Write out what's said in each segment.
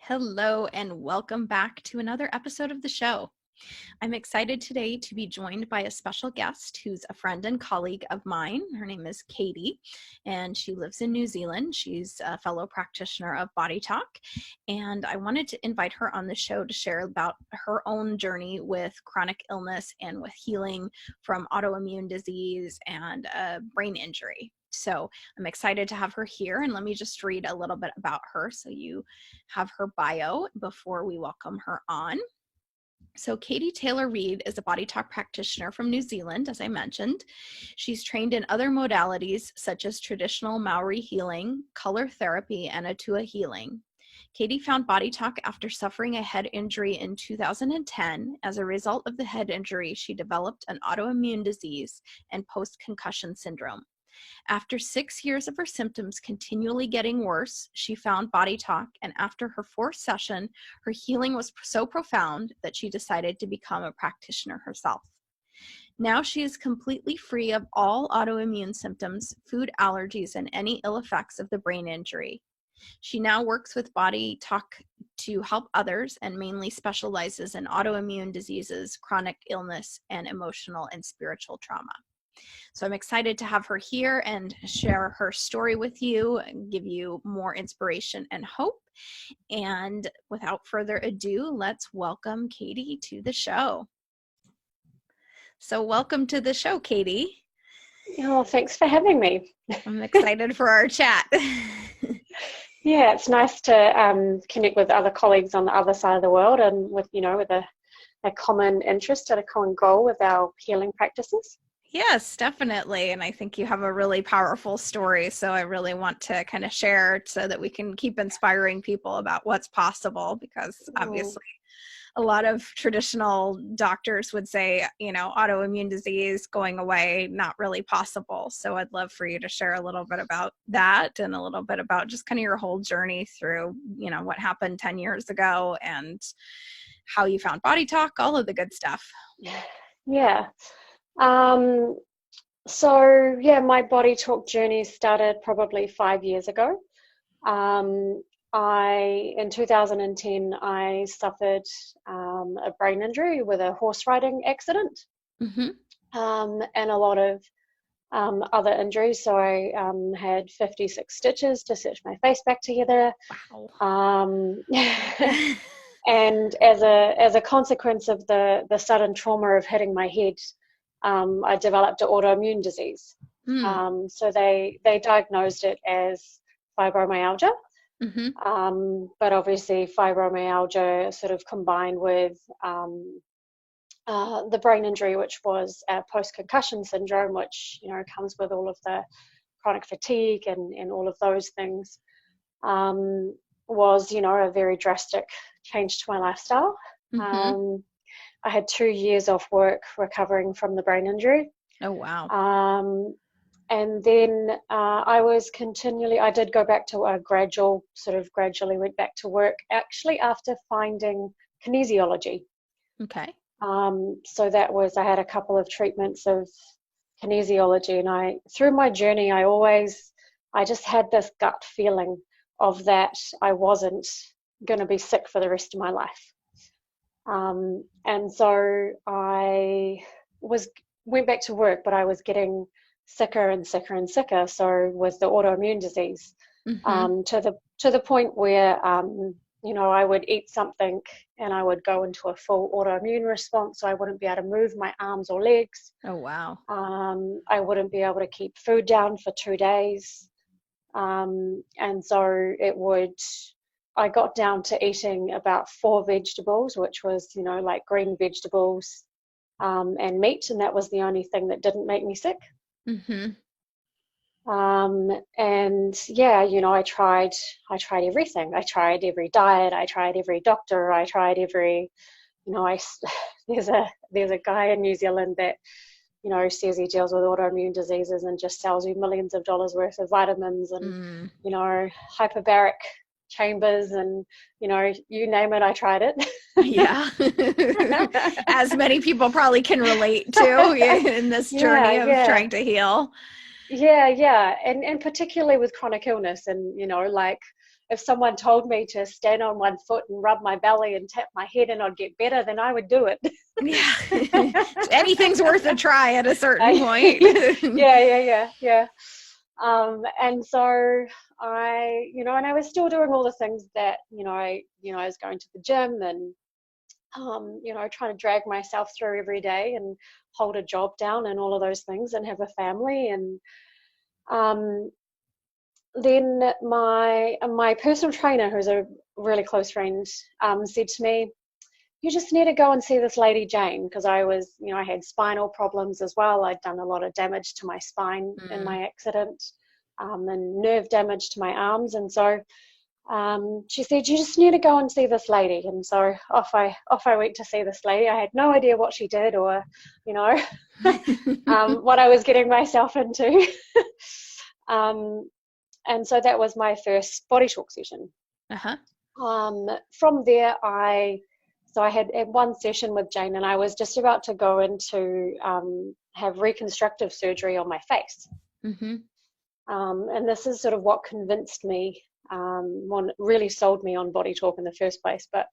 Hello, and welcome back to another episode of the show. I'm excited today to be joined by a special guest who's a friend and colleague of mine. Her name is Katie, and she lives in New Zealand. She's a fellow practitioner of BodyTalk, and I wanted to invite her on the show to share about her own journey with chronic illness and with healing from autoimmune disease and a brain injury. So I'm excited to have her here, and let me just read a little bit about her so you have her bio before we welcome her on. So Katie Taylor-Reid is a BodyTalk practitioner from New Zealand, as I mentioned. She's trained in other modalities such as traditional Maori healing, color therapy, and Atua healing. Katie found BodyTalk after suffering a head injury in 2010. As a result of the head injury, she developed an autoimmune disease and post-concussion syndrome. After 6 years of her symptoms continually getting worse, she found BodyTalk, and after her fourth session, her healing was so profound that she decided to become a practitioner herself. Now she is completely free of all autoimmune symptoms, food allergies, and any ill effects of the brain injury. She now works with BodyTalk to help others and mainly specializes in autoimmune diseases, chronic illness, and emotional and spiritual trauma. So I'm excited to have her here and share her story with you and give you more inspiration and hope. And without further ado, let's welcome Katie to the show. So welcome to the show, Katie. Oh, thanks for having me. I'm excited for our chat. Yeah, it's nice to connect with other colleagues on the other side of the world and with a common interest and a common goal with our healing practices. Yes, definitely. And I think you have a really powerful story. So I really want to kind of share it so that we can keep inspiring people about what's possible, because obviously a lot of traditional doctors would say, autoimmune disease going away, not really possible. So I'd love for you to share a little bit about that and a little bit about just kind of your whole journey through, what happened 10 years ago and how you found BodyTalk, all of the good stuff. Yeah. My BodyTalk journey started probably 5 years ago. In 2010, I suffered a brain injury with a horse riding accident, and a lot of other injuries. So I had 56 stitches to stitch my face back together. Wow. And as a consequence of the sudden trauma of hitting my head, I developed an autoimmune disease. So they diagnosed it as fibromyalgia. But obviously fibromyalgia sort of combined with the brain injury, which was a post-concussion syndrome, which comes with all of the chronic fatigue and all of those things, was a very drastic change to my lifestyle. I had 2 years off work recovering from the brain injury. Oh, wow. And then I did go back to gradually went back to work, actually after finding kinesiology. Okay. So I had a couple of treatments of kinesiology, and through my journey, I just had this gut feeling of that I wasn't going to be sick for the rest of my life. And so I went back to work, but I was getting sicker and sicker and sicker. So with the autoimmune disease, to the point where I would eat something and I would go into a full autoimmune response. So I wouldn't be able to move my arms or legs. Oh, wow. I wouldn't be able to keep food down for 2 days. And so I got down to eating about 4 vegetables, which was, like green vegetables, and meat. And that was the only thing that didn't make me sick. I tried everything. I tried every diet. I tried every doctor. I tried every, there's a guy in New Zealand that, says he deals with autoimmune diseases and just sells you millions of dollars worth of vitamins and, hyperbaric chambers and, you name it, I tried it. Yeah. As many people probably can relate to in this journey of trying to heal. Yeah. And particularly with chronic illness and, if someone told me to stand on one foot and rub my belly and tap my head and I'd get better, then I would do it. Yeah. Anything's worth a try at a certain point. Yeah. And so and I was still doing all the things that, I was going to the gym and, trying to drag myself through every day and hold a job down and all of those things and have a family. And then my personal trainer, who's a really close friend, said to me, you just need to go and see this lady Jane, because I was, I had spinal problems as well. I'd done a lot of damage to my spine in my accident, and nerve damage to my arms. And so she said, you just need to go and see this lady. And so off I went to see this lady. I had no idea what she did or, what I was getting myself into. And so that was my first BodyTalk session. From there, I had one session with Jane, and I was just about to go into have reconstructive surgery on my face. And this is sort of what convinced me, what really sold me on BodyTalk in the first place. But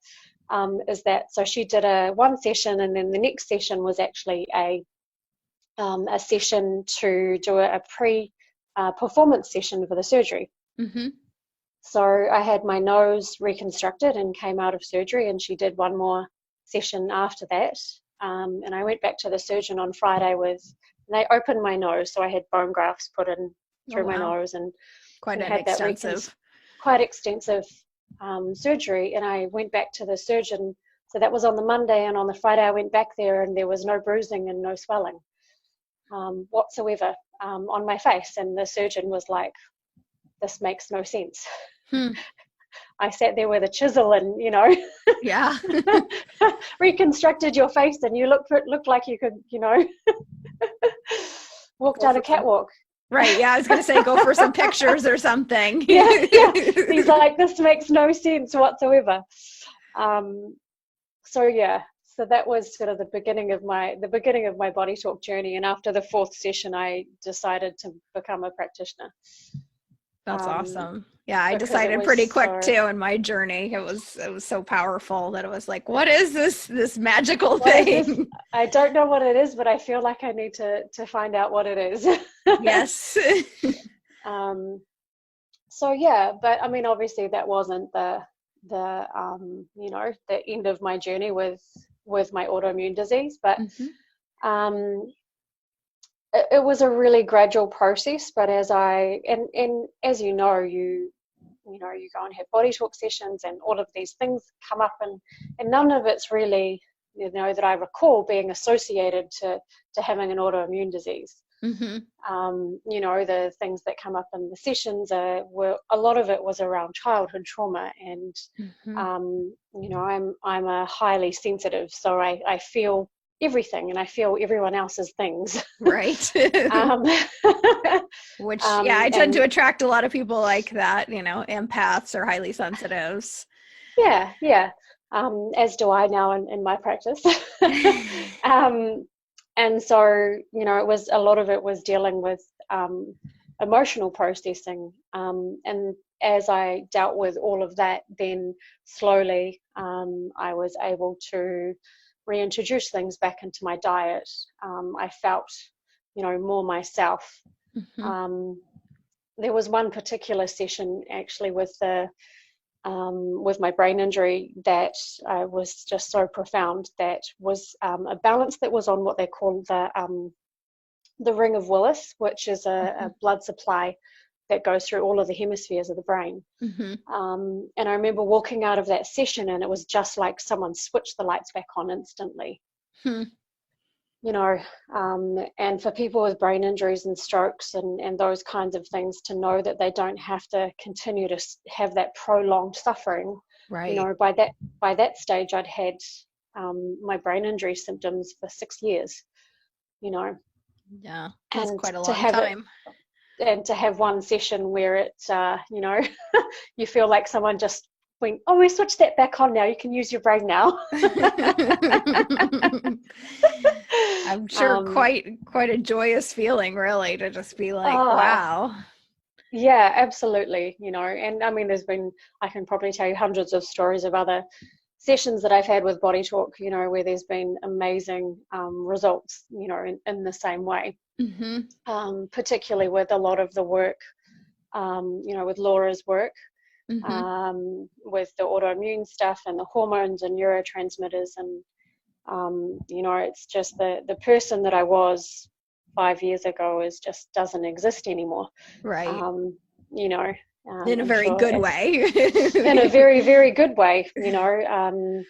is that, so she did one session, and then the next session was actually a session to do a pre-performance session for the surgery. So I had my nose reconstructed and came out of surgery, and she did one more session after that. And I went back to the surgeon on Friday and they opened my nose. So I had bone grafts put in through my nose, and quite extensive surgery. And I went back to the surgeon. So that was on the Monday, and on the Friday I went back there, and there was no bruising and no swelling whatsoever on my face. And the surgeon was like, this makes no sense. I sat there with a chisel and, yeah, reconstructed your face, and you looked like you could, walk down a catwalk. Right. Yeah, I was going to say, go for some pictures or something. Yeah. He's like, this makes no sense whatsoever. So that was sort of the beginning of my BodyTalk journey. And after the fourth session, I decided to become a practitioner. That's awesome. Yeah, I decided pretty quick too in my journey. It was so powerful that it was like, what is this magical thing? I don't know what it is, but I feel like I need to find out what it is. Yes. So yeah, but I mean, obviously that wasn't the end of my journey with my autoimmune disease, but it was a really gradual process. But as as you go and have BodyTalk sessions, and all of these things come up, and none of it's really, that I recall being associated to having an autoimmune disease. The things that come up in the sessions were, a lot of it was around childhood trauma, and I'm a highly sensitive, so I feel everything, and I feel everyone else's things. Right. Which I tend to attract a lot of people like that, empaths or highly sensitives. Yeah. As do I now in my practice. And so, it was, a lot of it was dealing with emotional processing. And as I dealt with all of that, then slowly I was able to reintroduce things back into my diet. I felt, more myself. There was one particular session actually with my brain injury that was just so profound. That was a balance that was on what they call the ring of Willis, which is a blood supply that goes through all of the hemispheres of the brain. And I remember walking out of that session, and it was just like someone switched the lights back on instantly. And for people with brain injuries and strokes and those kinds of things, to know that they don't have to continue to have that prolonged suffering. Right. By that stage, I'd had my brain injury symptoms for 6 years. Yeah, that's quite a long time. And to have one session where it's, you feel like someone just went, oh, we switched that back on now. You can use your brain now. I'm sure quite a joyous feeling, really, to just be like, wow. Yeah, absolutely. And I mean, I can probably tell you hundreds of stories of other sessions that I've had with Body Talk, where there's been amazing results, in the same way, particularly with a lot of the work, with Laura's work, with the autoimmune stuff and the hormones and neurotransmitters. And, it's just the person that I was 5 years ago just doesn't exist anymore. Right. Um, you know, In a I'm very sure good way. in a very, very good way. I'm,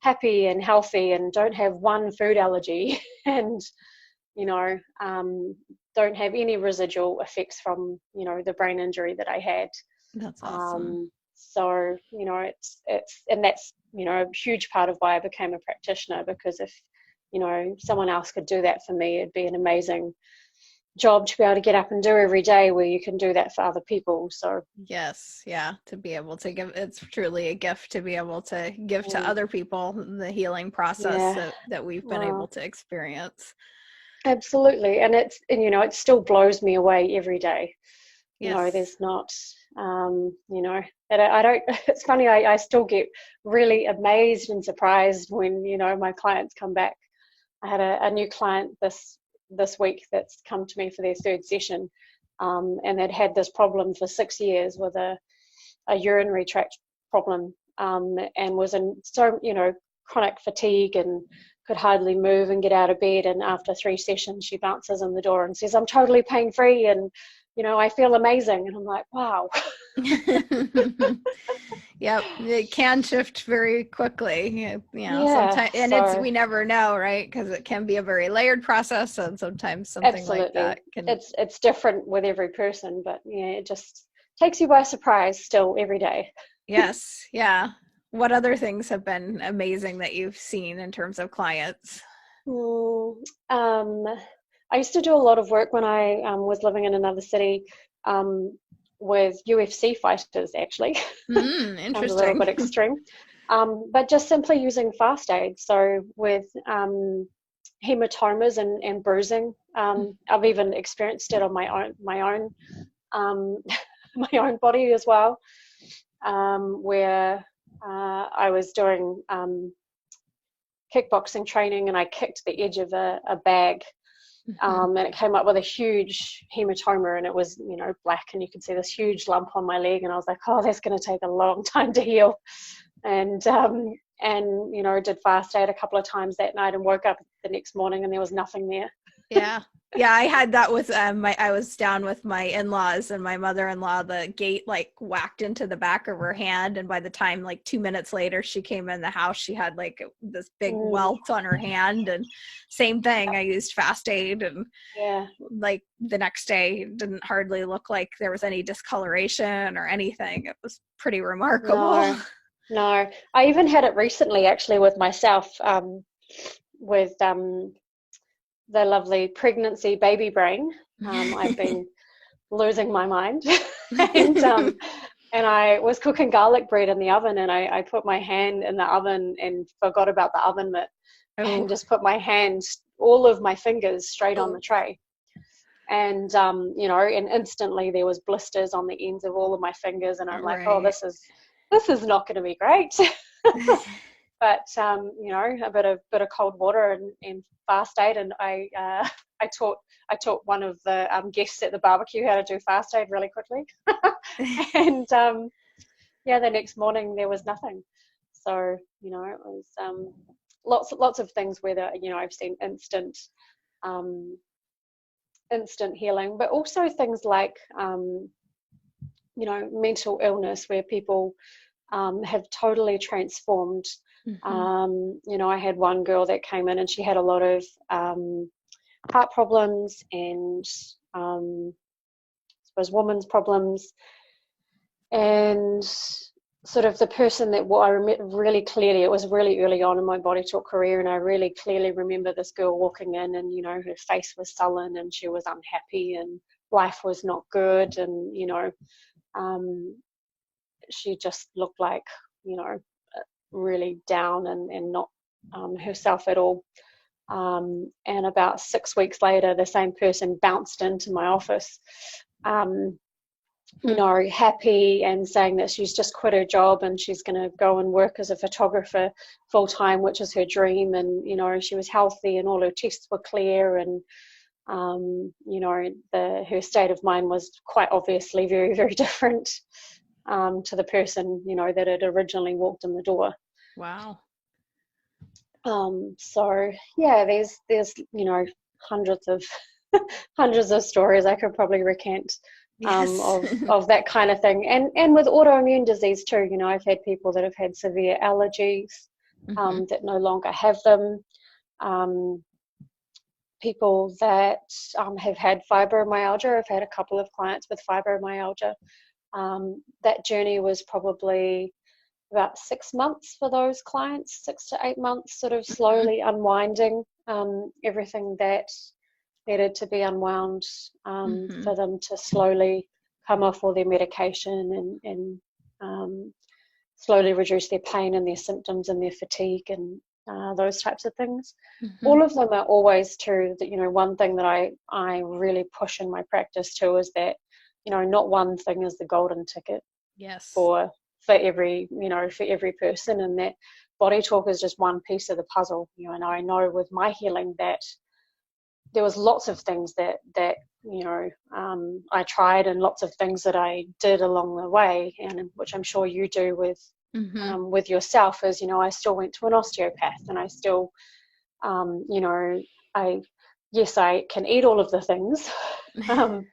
happy and healthy and don't have one food allergy and, you know, um, don't have any residual effects from, the brain injury that I had. That's awesome. So, and that's, a huge part of why I became a practitioner, because if, someone else could do that for me, it'd be an amazing job to be able to get up and do every day, where you can do that for other people. So yes, yeah, to be able to give, it's truly a gift to be able to give to other people the healing process that we've been able to experience. Absolutely. And it still blows me away every day. Yes. There's not and I don't it's funny, I still get really amazed and surprised when, my clients come back. I had a new client this week that's come to me for their third session, and they'd had this problem for 6 years with a urinary tract problem, and was in so chronic fatigue and could hardly move and get out of bed. And after 3 sessions, she bounces in the door and says, "I'm totally pain free, and I feel amazing." And I'm like, wow. Yep, it can shift very quickly, sometimes, and we never know, right? Because it can be a very layered process, and sometimes something absolutely like that can. It's different with every person, but it just takes you by surprise still every day. Yes, yeah. What other things have been amazing that you've seen in terms of clients? I used to do a lot of work when I was living in another city, with UFC fighters, actually. Interesting. Sounds a little bit extreme. But just simply using fast aid. So with hematomas and bruising, I've even experienced it on my own body as well, where I was doing kickboxing training, and I kicked the edge of a bag, and it came up with a huge hematoma, and it was black, and you could see this huge lump on my leg, and I was like, oh, that's going to take a long time to heal. And did fast aid a couple of times that night, and woke up the next morning and there was nothing there. Yeah, I had that with I was down with my in-laws, and my mother-in-law, the gate like whacked into the back of her hand, and by the time like 2 minutes later she came in the house, she had like this big welt on her hand. And same thing, I used fast aid, and like the next day it didn't hardly look like there was any discoloration or anything. It was pretty remarkable. No. I even had it recently, actually, with myself, with the lovely pregnancy baby brain. I've been losing my mind. And I was cooking garlic bread in the oven, and I put my hand in the oven and forgot about the oven mitt, and just put my hand, all of my fingers, straight on the tray. And and instantly there was blisters on the ends of all of my fingers, and I'm like, oh, this is not going to be great. But a bit of cold water and fast aid, and I taught one of the guests at the barbecue how to do fast aid really quickly. And the next morning there was nothing. So it was lots of things where I've seen instant healing, but also things like mental illness, where people have totally transformed. I had one girl that came in, and she had a lot of heart problems and I suppose women's problems, and sort of the person that I remember really clearly, it was really early on in my Body Talk career, and I really clearly remember this girl walking in, and her face was sullen, and she was unhappy, and life was not good, and she just looked like really down and not herself at all. And about 6 weeks later, the same person bounced into my office, you know, happy and saying that she's just quit her job and she's going to go and work as a photographer full time, which is her dream. And, you know, she was healthy and all her tests were clear. And, you know, her state of mind was quite obviously very, very different to the person, you know, that had originally walked in the door. Wow. So yeah, there's you know, hundreds of hundreds of stories I could probably recant of that kind of thing. And with autoimmune disease too, you know, I've had people that have had severe allergies that no longer have them. People that have had fibromyalgia. I've had a couple of clients with fibromyalgia. That journey was probably about 6 months for those clients, 6 to 8 months, sort of slowly unwinding everything that needed to be unwound for them to slowly come off all their medication and slowly reduce their pain and their symptoms and their fatigue and those types of things. All of them are always true. That, you know, one thing that I really push in my practice too is that, you know, not one thing is the golden ticket for every, you know, for every person, and that body talk is just one piece of the puzzle. You know, and I know with my healing that there was lots of things that you know, I tried, and lots of things that I did along the way, and which I'm sure you do with yourself, is, you know, I still went to an osteopath, and I still you know, yes, I can eat all of the things,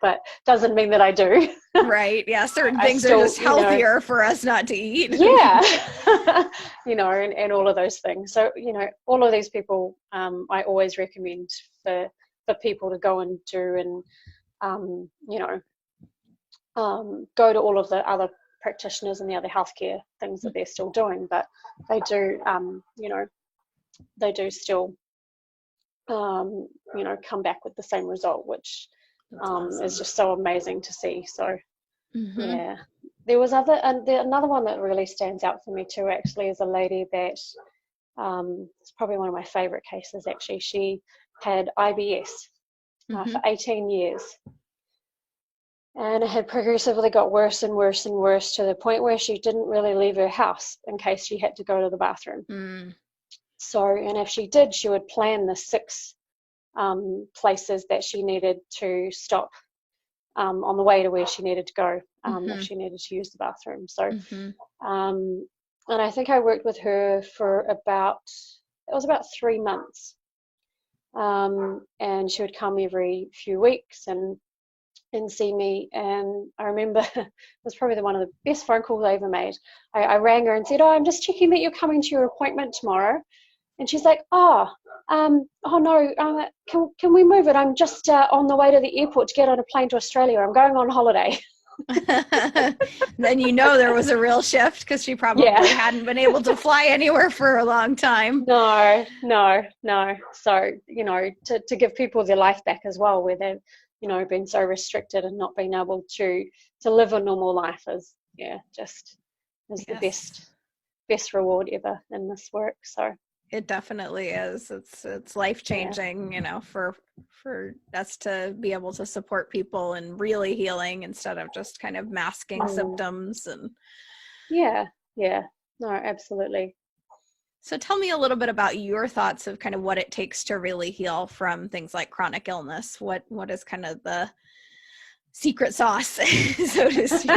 but doesn't mean that I do. Right. Yeah. Certain things are just healthier, you know, for us not to eat. Yeah. You know, and all of those things. So, you know, all of these people, I always recommend for people to go and do, and, you know, go to all of the other practitioners and the other healthcare things that they're still doing, but they do, you know, they do still, you know, come back with the same result, which awesome. Is just so amazing to see. So yeah, there was another one that really stands out for me too, actually, is a lady that it's probably one of my favorite cases, actually. She had IBS for 18 years, and it had progressively got worse and worse and worse, to the point where she didn't really leave her house in case she had to go to the bathroom. So, and if she did, she would plan the 6 places that she needed to stop on the way to where she needed to go if she needed to use the bathroom. So, and I think I worked with her for about 3 months, and she would come every few weeks and see me. And I remember it was probably one of the best phone calls I ever made. I rang her and said, "Oh, I'm just checking that you're coming to your appointment tomorrow." And she's like, "Oh no, can we move it? I'm just on the way to the airport to get on a plane to Australia. I'm going on holiday." Then you know there was a real shift, because she probably hadn't been able to fly anywhere for a long time. No. So, you know, to give people their life back as well, where they've, you know, been so restricted and not being able to live a normal life, is the best reward ever in this work. So it definitely is. It's life-changing, you know, for us to be able to support people and really healing, instead of just kind of masking symptoms. And yeah, no, absolutely. So tell me a little bit about your thoughts of kind of what it takes to really heal from things like chronic illness. What is kind of the secret sauce, so to speak?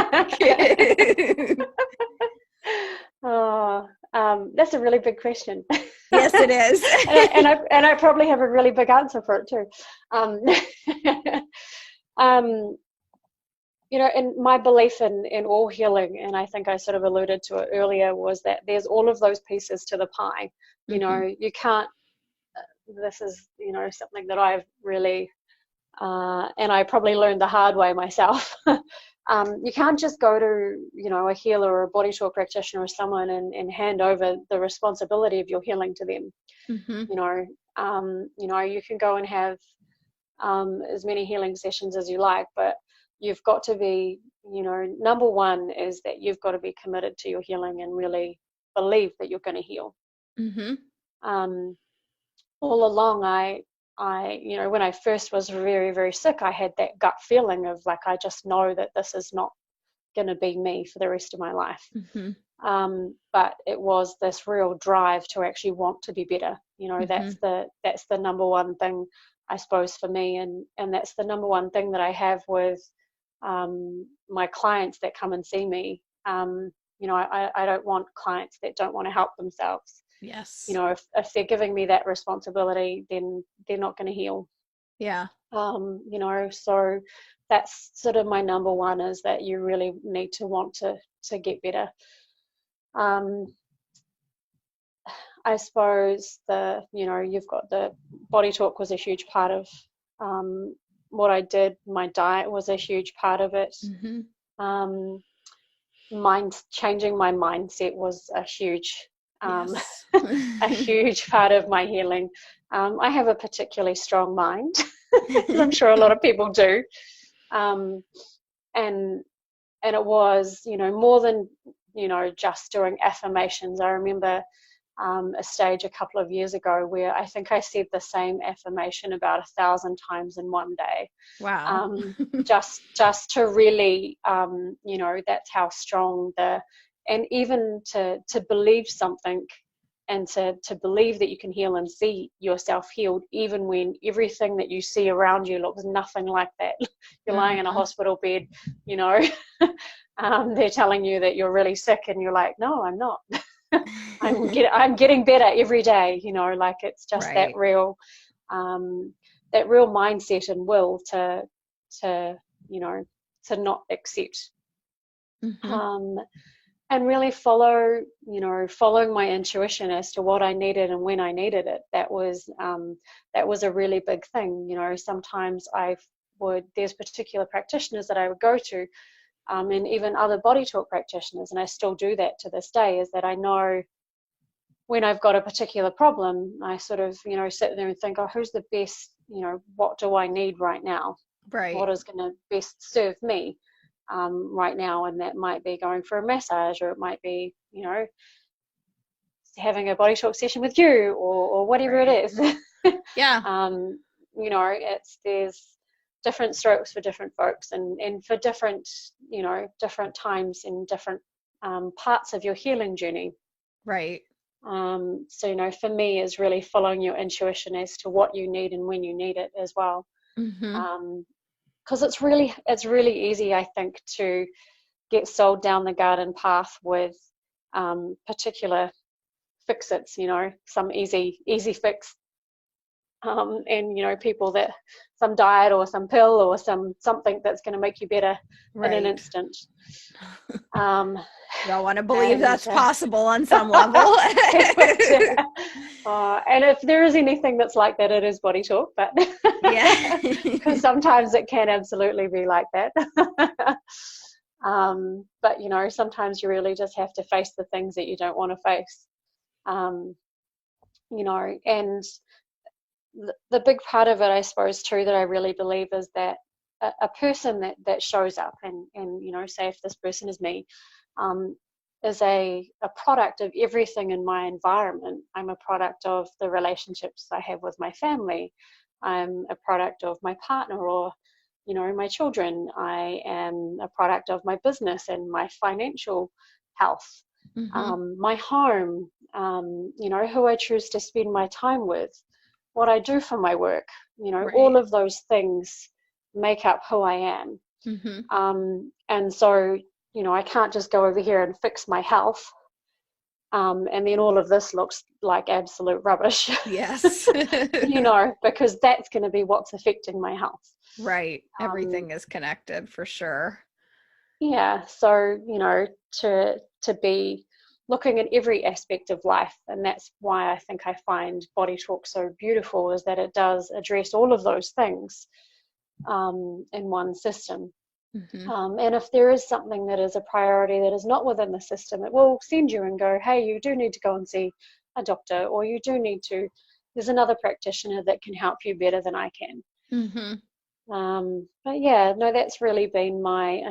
That's a really big question. Yes, it is. and I probably have a really big answer for it too. You know, and my belief in all healing, and I think I sort of alluded to it earlier, was that there's all of those pieces to the pie. You know, you can't, this is, you know, something that I've really, and I probably learned the hard way myself. You can't just go to, you know, a healer or a body talk practitioner or someone and hand over the responsibility of your healing to them. You know, you can go and have as many healing sessions as you like, but you've got to be, you know, number one is that you've got to be committed to your healing and really believe that you're going to heal. All along, I when I first was very, very sick, I had that gut feeling of like, I just know that this is not going to be me for the rest of my life. But it was this real drive to actually want to be better. That's the number one thing, I suppose, for me, and that's the number one thing that I have with my clients that come and see me. I don't want clients that don't want to help themselves. Yes. If they're giving me that responsibility, then they're not going to heal. Yeah. So that's sort of my number one, is that you really need to want to get better. I suppose you've got the BodyTalk was a huge part of what I did. My diet was a huge part of it. Changing my mindset was a huge a huge part of my healing. I have a particularly strong mind, as I'm sure a lot of people do, and it was more than just doing affirmations. I remember a stage a couple of years ago where I think I said the same affirmation about 1,000 times in one day. Wow. Just to really, that's how strong and even to believe something, and to believe that you can heal and see yourself healed, even when everything that you see around you looks nothing like that. You're lying in a hospital bed, they're telling you that you're really sick, and you're like, no, I'm not. I'm getting better every day. Like, it's just that real mindset and will to not accept. And really following my intuition as to what I needed and when I needed it. That was a really big thing. Sometimes there's particular practitioners that I would go to, and even other BodyTalk practitioners, and I still do that to this day, is that I know when I've got a particular problem, I sort of, sit there and think, oh, who's the best, what do I need right now? Right. What is going to best serve me right now? And that might be going for a massage, or it might be, having a BodyTalk session with you, or whatever it is. Yeah. There's different strokes for different folks, and for different times in different parts of your healing journey. Right. So for me, is really following your intuition as to what you need and when you need it as well. Because it's really easy, I think, to get sold down the garden path with particular fix-its, some easy fix, and people that some diet or some pill or something that's going to make you better in an instant. You don't want to believe that's possible on some level. And if there is anything that's like that, it is BodyTalk, but because sometimes it can absolutely be like that. But sometimes you really just have to face the things that you don't want to face. And the big part of it, I suppose, too, that I really believe is that a person that shows up and say if this person is me, is a product of everything in my environment. I'm a product of the relationships I have with my family. I'm a product of my partner, or my children. I am a product of my business and my financial health. My home, who I choose to spend my time with, what I do for my work, all of those things make up who I am. And so, I can't just go over here and fix my health, and then all of this looks like absolute rubbish. Yes. Because that's going to be what's affecting my health. Right. Everything is connected, for sure. Yeah. So, to be looking at every aspect of life, and that's why I think I find BodyTalk so beautiful, is that it does address all of those things in one system. And if there is something that is a priority that is not within the system, it will send you and go, hey, you do need to go and see a doctor, or you do need to, there's another practitioner that can help you better than I can. But yeah, no, that's really been my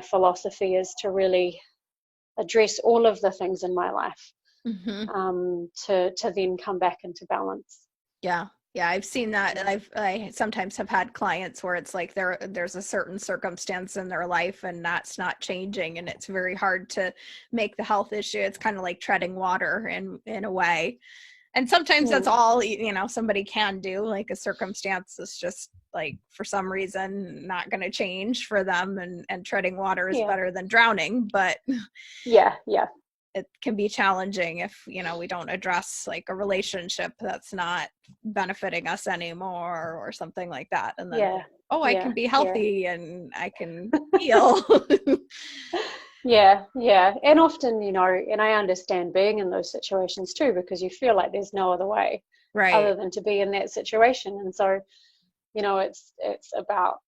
philosophy, is to really address all of the things in my life, to then come back into balance. Yeah. Yeah, I've seen that. And I sometimes have had clients where it's like there's a certain circumstance in their life and that's not changing, and it's very hard to make the health issue. It's kind of like treading water in a way. And sometimes that's Mm. all, somebody can do. Like a circumstance is just like for some reason not going to change for them, and treading water is Yeah. better than drowning, but Yeah. Yeah. it can be challenging if we don't address like a relationship that's not benefiting us anymore or something like that, and then Yeah. oh, I can Yeah. be Yeah. healthy and I can heal. Yeah, yeah. And often, and I understand being in those situations too, because you feel like there's no other way Right. other than to be in that situation. And so, it's about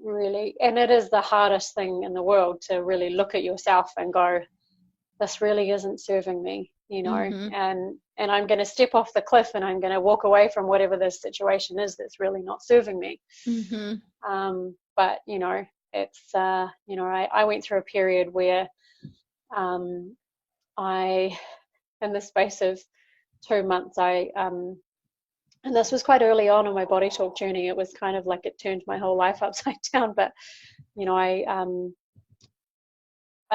really, and it is the hardest thing in the world to really look at yourself and go, this really isn't serving me, Mm-hmm. and I'm going to step off the cliff and I'm going to walk away from whatever this situation is that's really not serving me. Mm-hmm. But it's I went through a period where um, I, in the space of 2 months, and this was quite early on in my body talk journey. It was kind of like it turned my whole life upside down. But you know, I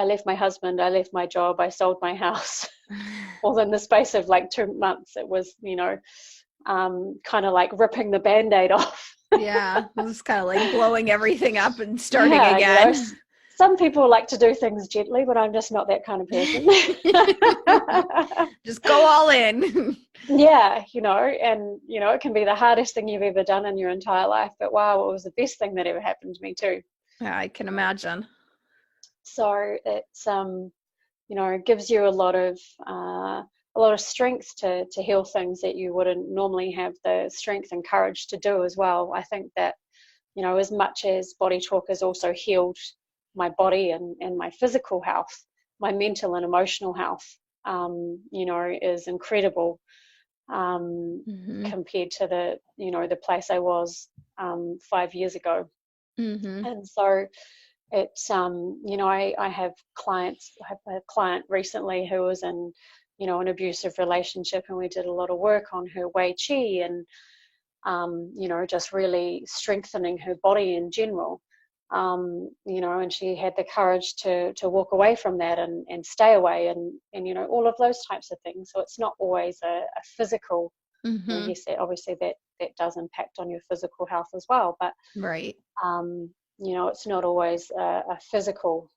left my husband, I left my job, I sold my house. All in the space of like 2 months. It was kind of like ripping the band-aid off. Yeah, it was kind of like blowing everything up and starting Yeah, again. some people like to do things gently, but I'm just not that kind of person. Just go all in. Yeah, and it can be the hardest thing you've ever done in your entire life, but wow, it was the best thing that ever happened to me too. Yeah, I can imagine. So it's it gives you a lot of strength to heal things that you wouldn't normally have the strength and courage to do as well. I think that as much as Body Talk has also healed my body and my physical health, my mental and emotional health, is incredible, Mm-hmm. compared to the place I was 5 years ago. Mm-hmm. And so it's I have clients. I have a client recently who was in an abusive relationship, and we did a lot of work on her Wei Chi and just really strengthening her body in general. And she had the courage to walk away from that and stay away and all of those types of things. So it's not always a physical. Mm-hmm. Yes, obviously that does impact on your physical health as well, but Right. it's not always a physical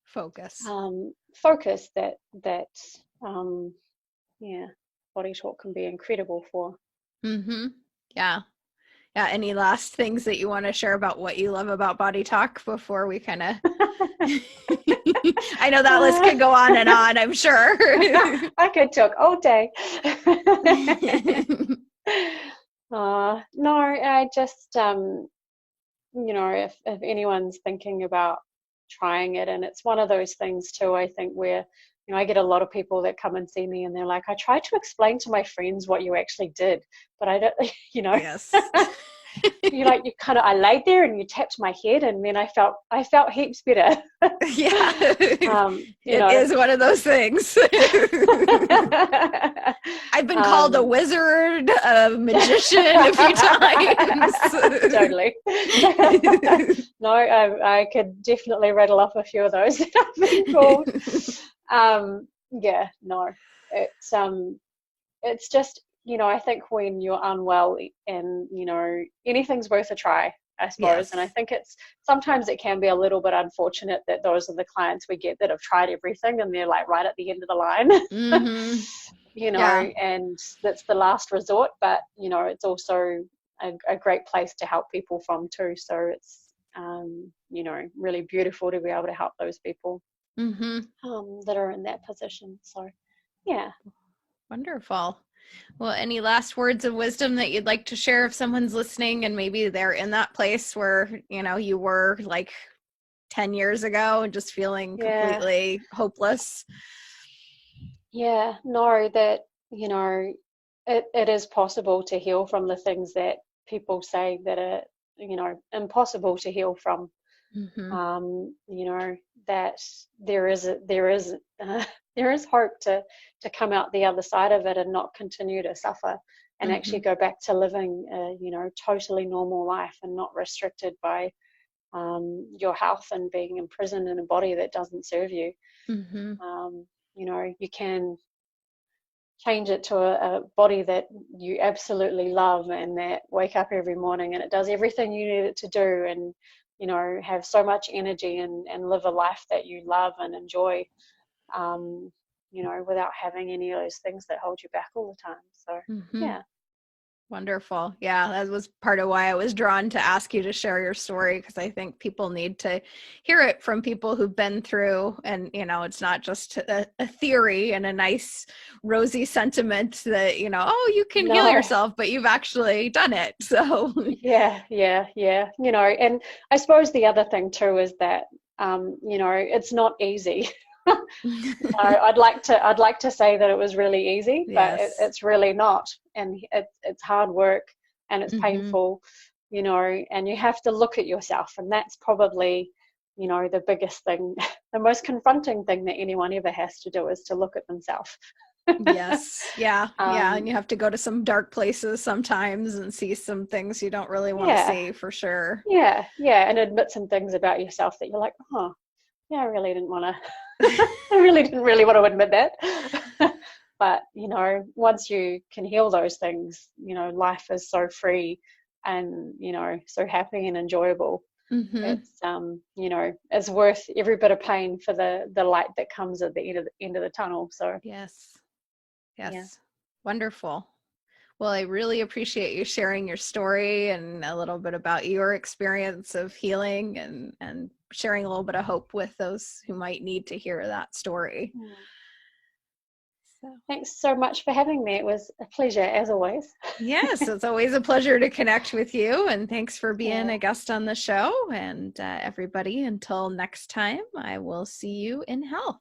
Focus. focus that um, yeah, Body Talk can be incredible for. Mm-hmm. Yeah. Yeah. Any last things that you want to share about what you love about Body Talk before we kind of I know that list could go on and on, I'm sure. I could talk all day. No, I just if anyone's thinking about trying it, and it's one of those things too, I think, where I get a lot of people that come and see me and they're like, I tried to explain to my friends what you actually did, but I don't Yes. you kind of, I laid there and you tapped my head and then I felt heaps better. Yeah. You It know is one of those things. I've been called a wizard, a magician a few times. Totally. No, I could definitely rattle off a few of those that I've been called. Yeah, no, it's just I think when you're unwell and anything's worth a try, I suppose. Yes. And I think sometimes it can be a little bit unfortunate that those are the clients we get that have tried everything and they're like right at the end of the line. Mm-hmm. Yeah. And that's the last resort, but it's also a great place to help people from too. So it's really beautiful to be able to help those people Mm-hmm. that are in that position. So yeah. Wonderful. Well, any last words of wisdom that you'd like to share if someone's listening and maybe they're in that place where, you were like 10 years ago and just feeling Yeah. completely hopeless? Yeah, know that, it is possible to heal from the things that people say that are, impossible to heal from. Mm-hmm. That there is hope to come out the other side of it and not continue to suffer. and actually go back to living a, totally normal life and not restricted by your health and being imprisoned in a body that doesn't serve you. You can change it to a body that you absolutely love and that wake up every morning and it does everything you need it to do, and have so much energy and live a life that you love and enjoy, without having any of those things that hold you back all the time. So yeah. Wonderful. Yeah, that was part of why I was drawn to ask you to share your story, because I think people need to hear it from people who've been through, and it's not just a theory and a nice rosy sentiment that oh, you can heal yourself, but you've actually done it. So yeah. And I suppose the other thing too is that it's not easy. I'd like to say that it was really easy, but it's really not, and it's hard work and it's painful, and you have to look at yourself, and that's probably the biggest thing, the most confronting thing that anyone ever has to do is to look at themselves. Yes. Yeah. And you have to go to some dark places sometimes and see some things you don't really want to see, for sure. Yeah, and admit some things about yourself that you're like, oh yeah, I really didn't want to I really didn't want to admit that. But, once you can heal those things, life is so free and, so happy and enjoyable. It's, it's worth every bit of pain for the light that comes at the end of the tunnel. So yes. Wonderful. Well, I really appreciate you sharing your story and a little bit about your experience of healing and sharing a little bit of hope with those who might need to hear that story. So thanks so much for having me. It was a pleasure, as always. Yes, it's always a pleasure to connect with you, and thanks for being a guest on the show. And everybody, until next time, I will see you in health.